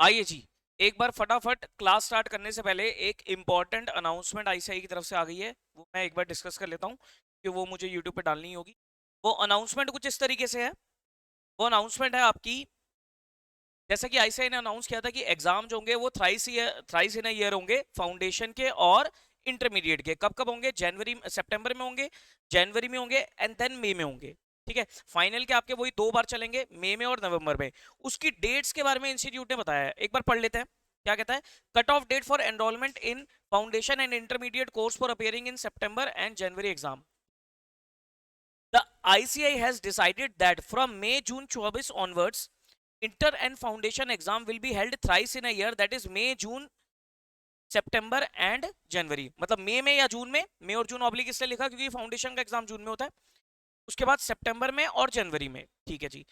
आइए जी, एक बार फटाफट क्लास स्टार्ट करने से पहले एक इम्पॉर्टेंट अनाउंसमेंट आईसीआई की तरफ से आ गई है, वो मैं एक बार डिस्कस कर लेता हूँ कि वो मुझे यूट्यूब पे डालनी होगी। वो अनाउंसमेंट कुछ इस तरीके से है। वो अनाउंसमेंट है आपकी, जैसा कि आईसीआई ने अनाउंस किया था कि एग्जाम जो होंगे वो थ्राइस इन अ ईयर होंगे, फाउंडेशन के और इंटरमीडिएट के। कब कब होंगे? जनवरी सितंबर में होंगे, जनवरी में होंगे एंड देन मई में होंगे। ठीक है, फाइनल के आपके वही 2 बार चलेंगे, मई में और नवंबर में। उसकी डेट्स के बारे में इंस्टीट्यूट ने बताया है, एक बार पढ़ लेते हैं क्या कहता है। Cut off date for enrolment in foundation and intermediate course for appearing in September and January exam. The ICI has decided that from May June 24 onwards, inter and foundation exam will be held thrice in a year, that is May June September and January. मतलब मई में या जून में, मई और जून oblique इसलिए लिखा क्योंकि foundation का एग्जाम जून में होता है, उसके बाद सितंबर में और जनवरी में। ठीक है जी।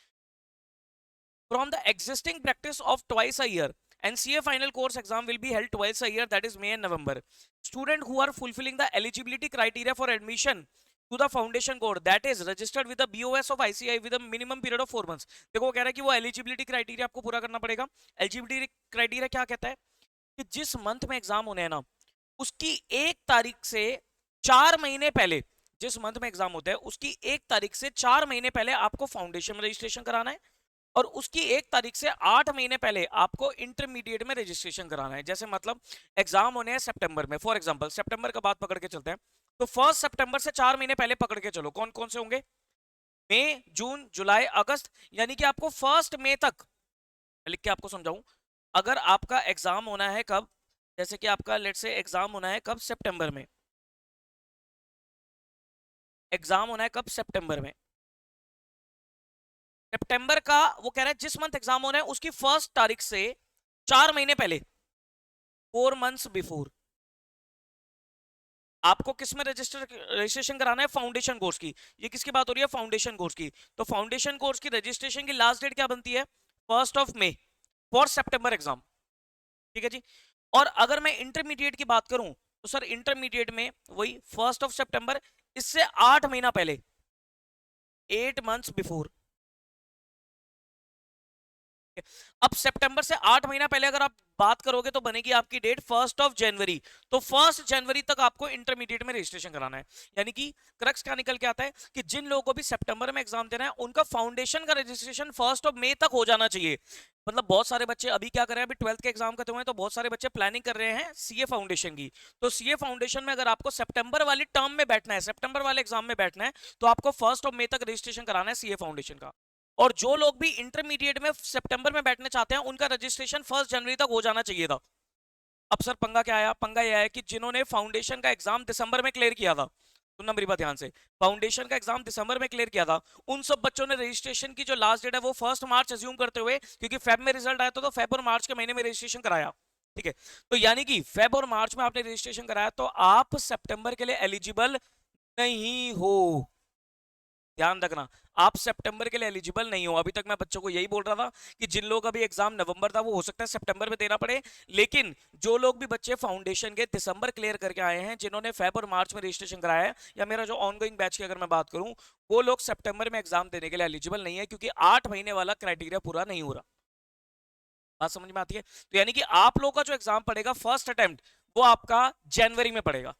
From the existing practice of twice a year, NCA final course exam will be held twice a year, that is May and November. Student who are fulfilling the eligibility criteria for admission to the foundation course that is registered with the BOS of ICI with a minimum period of 4 months. देखो वो कह रहा है कि वो eligibility criteria आपको पूरा करना पड़ेगा। एलिजिबिलिटी क्राइटेरिया क्या कहता है कि जिस मंथ में एग्जाम होने हैं ना, उसकी 1 तारीख से 4 महीने पहले, जिस मंथ में एग्जाम होता है उसकी 1 तारीख से 4 महीने पहले आपको फाउंडेशन में रजिस्ट्रेशन कराना है, और उसकी 1 तारीख से 8 महीने पहले आपको इंटरमीडिएट में रजिस्ट्रेशन कराना है। जैसे मतलब एग्जाम होने हैं सितंबर में, फॉर एग्जांपल सितंबर का बात पकड़ के चलते हैं, तो 1 सितंबर से 4 महीने पहले पकड़ के चलो कौन कौन से होंगे। मई, जून, जुलाई, अगस्त, यानी कि आपको 1 मई तक, लिख के आपको समझाऊं, अगर आपका एग्जाम होना है कब, जैसे कि आपका लेट से एग्जाम होना है कब, सितंबर में, एग्जाम होना है कब, सितंबर में, सितंबर का वो कह रहा है जिस मंथ एग्जाम होना है उसकी 1 तारीख से 4 महीने पहले, 4 months बिफोर, आपको किस में रजिस्ट्रेशन कराना है, फाउंडेशन कोर्स की। ये किसकी बात हो रही है, फाउंडेशन कोर्स की। तो फाउंडेशन कोर्स की रजिस्ट्रेशन की लास्ट डेट क्या बनती है, 1 May फॉर सितंबर एग्जाम। ठीक है जी। और अगर मैं इंटरमीडिएट की बात करूं तो सर इंटरमीडिएट में वही 1 September, इससे 8 महीना पहले, 8 months बिफोर। अब सितंबर से 8 महीना पहले अगर आप बात करोगे तो बनेगी आपकी डेट 1 January। तो 1 January तक आपको इंटरमीडिएट में रजिस्ट्रेशन कराना है। यानी कि क्रक्स क्या निकल के आता है कि जिन लोगों को भी सितंबर में एग्जाम देना है उनका फाउंडेशन का रजिस्ट्रेशन 1 May तक हो जाना चाहिए। मतलब बहुत सारे बच्चे अभी क्या कर रहे हैं, अभी 12th के एग्जाम खत्म हुए हैं तो बहुत सारे बच्चे प्लानिंग कर रहे हैं सीए फाउंडेशन की। तो सीए फाउंडेशन में अगर आपको सितंबर वाली टर्म में बैठना है, सितंबर वाले एग्जाम में बैठना है, तो आपको 1 May तक रजिस्ट्रेशन कराना है सीए फाउंडेशन का। और जो लोग भी इंटरमीडिएट में सितंबर में बैठना चाहते हैं उनका रजिस्ट्रेशन 1 जनवरी तक हो जाना चाहिए था। अब सर पंगा क्या आया, पंगा यह है कि जिन्होंने फाउंडेशन का एग्जाम दिसंबर में क्लियर किया था, सुनना मेरी बात ध्यान से, फाउंडेशन का एग्जाम दिसंबर में क्लियर किया था, उन सब बच्चों ने रजिस्ट्रेशन की जो लास्ट डेट है वो 1 मार्च अज्यूम करते हुए, क्योंकि फेब में रिजल्ट आया था तो फेब और मार्च के महीने में रजिस्ट्रेशन कराया। ठीक है, तो यानी कि फेब और मार्च में आपने रजिस्ट्रेशन कराया तो आप सितंबर के लिए एलिजिबल नहीं हो। ध्यान रखना, आप सितंबर के लिए एलिजिबल नहीं हो। अभी तक मैं बच्चों को यही बोल रहा था कि जिन लोग अभी एग्जाम नवंबर था वो हो सकता है सितंबर में देना पड़े, लेकिन जो लोग भी बच्चे फाउंडेशन के दिसंबर क्लियर करके आए हैं, जिन्होंने फेब और मार्च में रजिस्ट्रेशन कराया है, या मेरा जो ऑनगोइंग बैच की अगर मैं बात करूं, वो लोग सितंबर में एग्जाम देने के लिए एलिजिबल नहीं है, क्योंकि 8 महीने वाला क्राइटेरिया पूरा नहीं हो रहा। बात समझ में आती है? तो यानी कि आप लोगों का जो एग्जाम पड़ेगा फर्स्ट अटेम्प्ट, वो आपका जनवरी में पड़ेगा।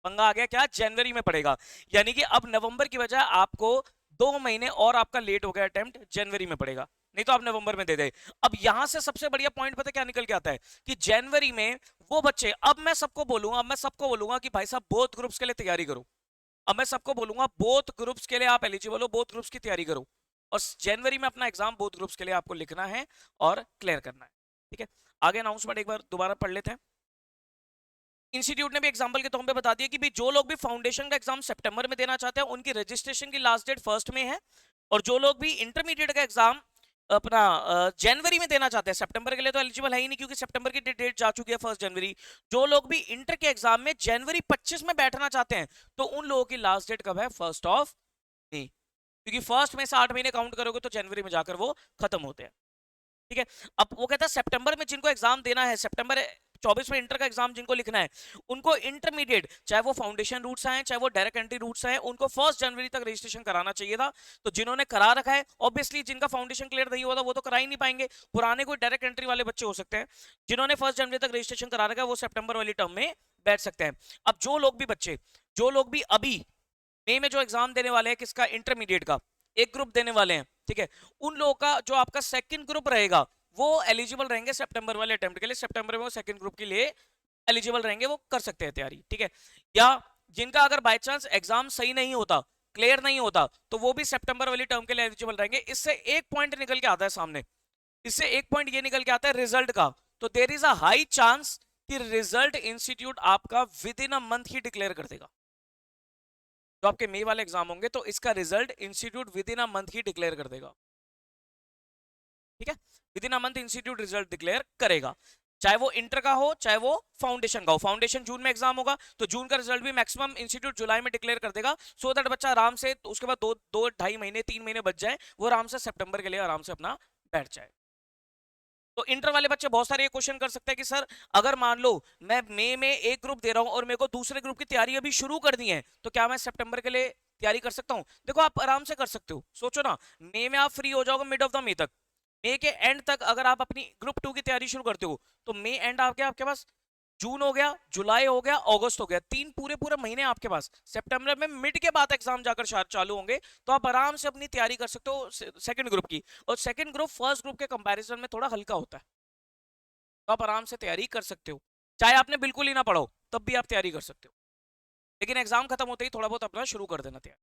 पंगा आ गया क्या, जनवरी में पड़ेगा। यानी कि अब नवंबर की बजाय आपको 2 महीने और आपका लेट हो गया अटेम्प्ट, जनवरी में पड़ेगा, नहीं तो आप नवंबर में दे दे। अब यहां से सबसे बढ़िया पॉइंट पता क्या निकल के आता है कि जनवरी में वो बच्चे, अब मैं सबको बोलूंगा कि भाई साहब बोथ ग्रुप्स के लिए तैयारी करो। अब मैं सबको बोलूंगा बोथ ग्रुप्स के लिए आप एलिजिबल हो, बोथ ग्रुप्स की तैयारी करो, और जनवरी में अपना एग्जाम बोथ ग्रुप्स के लिए आपको लिखना है और क्लियर करना है। ठीक है, आगे अनाउंसमेंट एक बार दोबारा पढ़ लेते हैं। इंस्टीट्यूट ने भी एग्जांपल के तौर पे बता दिया कि भी जो लोग भी फाउंडेशन का एग्जाम सितंबर में देना चाहते हैं उनकी रजिस्ट्रेशन की लास्ट डेट 1 में है, और जो लोग भी इंटरमीडिएट का एग्जाम अपना जनवरी में देना चाहते हैं, सितंबर के लिए तो एलिजिबल है ही नहीं क्योंकि सितंबर की डेट जा चुकी है 1 जनवरी। जो लोग भी इंटर के एग्जाम में जनवरी 25 में बैठना चाहते हैं तो उन लोगों की लास्ट डेट कब है, 1 May, क्योंकि 1 में से 8 महीने काउंट करोगे तो जनवरी में जाकर वो खत्म होते हैं। ठीक है, अब वो कहता है सितंबर में जिनको एग्जाम देना है, सितंबर 2024 में इंटर का एग्जाम जिनको लिखना है उनको इंटरमीडिएट, चाहे वो फाउंडेशन रूट्स आए चाहे वो डायरेक्ट एंट्री रूट्स आए, उनको 1 जनवरी तक रजिस्ट्रेशन कराना चाहिए था। तो जिन्होंने करा रखा है, ऑब्वियसली जिनका फाउंडेशन क्लियर नहीं हुआ था वो तो करा ही नहीं पाएंगे, पुराने कोई डायरेक्ट एंट्री वाले बच्चे हो सकते हैं। जिन्होंने 1 जनवरी तक रजिस्ट्रेशन करा रखा है वो सितंबर वाली टर्म में बैठ सकते हैं। अब जो लोग भी बच्चे, जो लोग भी अभी मई में जो एग्जाम देने वाले हैं, किसका, इंटरमीडिएट का एक ग्रुप देने वाले हैं, ठीक है, उन लोगों का जो आपका सेकंड ग्रुप रहेगा वो एलिजिबल रहेंगे सितंबर वाले अटेम्प्ट के लिए। सितंबर में वो सेकंड ग्रुप के लिए एलिजिबल रहेंगे, वो कर सकते हैं तैयारी, ठीक है। या जिनका अगर बाय चांस एग्जाम सही नहीं होता, क्लियर नहीं होता, तो वो भी सितंबर वाली टर्म के लिए एलिजिबल रहेंगे। इससे एक पॉइंट निकल के आता है सामने, इससे एक पॉइंट ये निकल के आता है रिजल्ट का। तो there is a high chance कि रिजल्ट इंस्टीट्यूट आपका विद इन अ मंथ ही डिक्लेयर कर देगा। तो आपके मई वाले एग्जाम होंगे तो इसका result institute with in a month ही डिक्लेयर कर देगा, ठीक है। With in a month institute result declare करेगा, चाहे वो इंटर का हो चाहे वो फाउंडेशन का हो। फाउंडेशन जून में एग्जाम होगा तो जून का रिजल्ट भी मैक्सिमम इंस्टीट्यूट जुलाई में डिक्लेयर कर देगा, सो दैट बच्चा आराम से उसके बाद 2-2.5 महीने 3 महीने बच जाए, वो आराम से सितंबर के लिए आराम से अपना बैठ जाए। तो इंटर वाले बच्चे बहुत सारे ये क्वेश्चन कर सकते हैं कि सर अगर मान लो मैं मई में एक ग्रुप दे रहा हूं और मेरे को दूसरे ग्रुप की तैयारी अभी शुरू कर दी है, तो क्या मैं सितंबर के लिए तैयारी कर सकता हूं? देखो आप आराम से कर सकते हो, सोचो ना, मई में आप फ्री हो जाओगे मिड ऑफ द मई तक, मई के एंड तक अगर आप अपनी ग्रुप 2 की तैयारी शुरू करते हो तो मई एंड आपके पास जून हो गया, जुलाई हो गया, अगस्त हो गया, 3 पूरे पूरे महीने आपके पास। सितंबर में मिड के बाद एग्जाम जाकर चालू होंगे, तो आप आराम से अपनी तैयारी कर सकते हो सेकंड ग्रुप की। और सेकंड ग्रुप फर्स्ट ग्रुप के कंपैरिजन में थोड़ा हल्का होता है, तो आप आराम से तैयारी कर सकते हो, चाहे आपने बिल्कुल ही ना पढ़ो तब भी आप तैयारी कर सकते हो, लेकिन एग्जाम खत्म होते ही थोड़ा बहुत अपना शुरू कर देना तैयारी।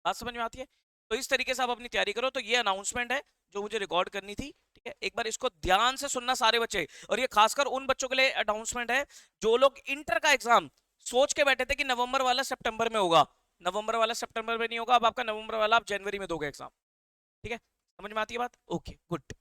बात समझ में आती है? तो इस तरीके से आप अपनी तैयारी करो। तो ये अनाउंसमेंट है जो मुझे रिकॉर्ड करनी थी, ठीक है। एक बार इसको ध्यान से सुनना सारे बच्चे, और ये खासकर उन बच्चों के लिए अनाउंसमेंट है जो लोग इंटर का एग्जाम सोच के बैठे थे कि नवंबर वाला सितंबर में होगा। नवंबर वाला सितंबर में नहीं होगा, अब आपका नवंबर वाला आप जनवरी में दोगे एग्जाम, ठीक है। समझ में आती है बात? Okay good.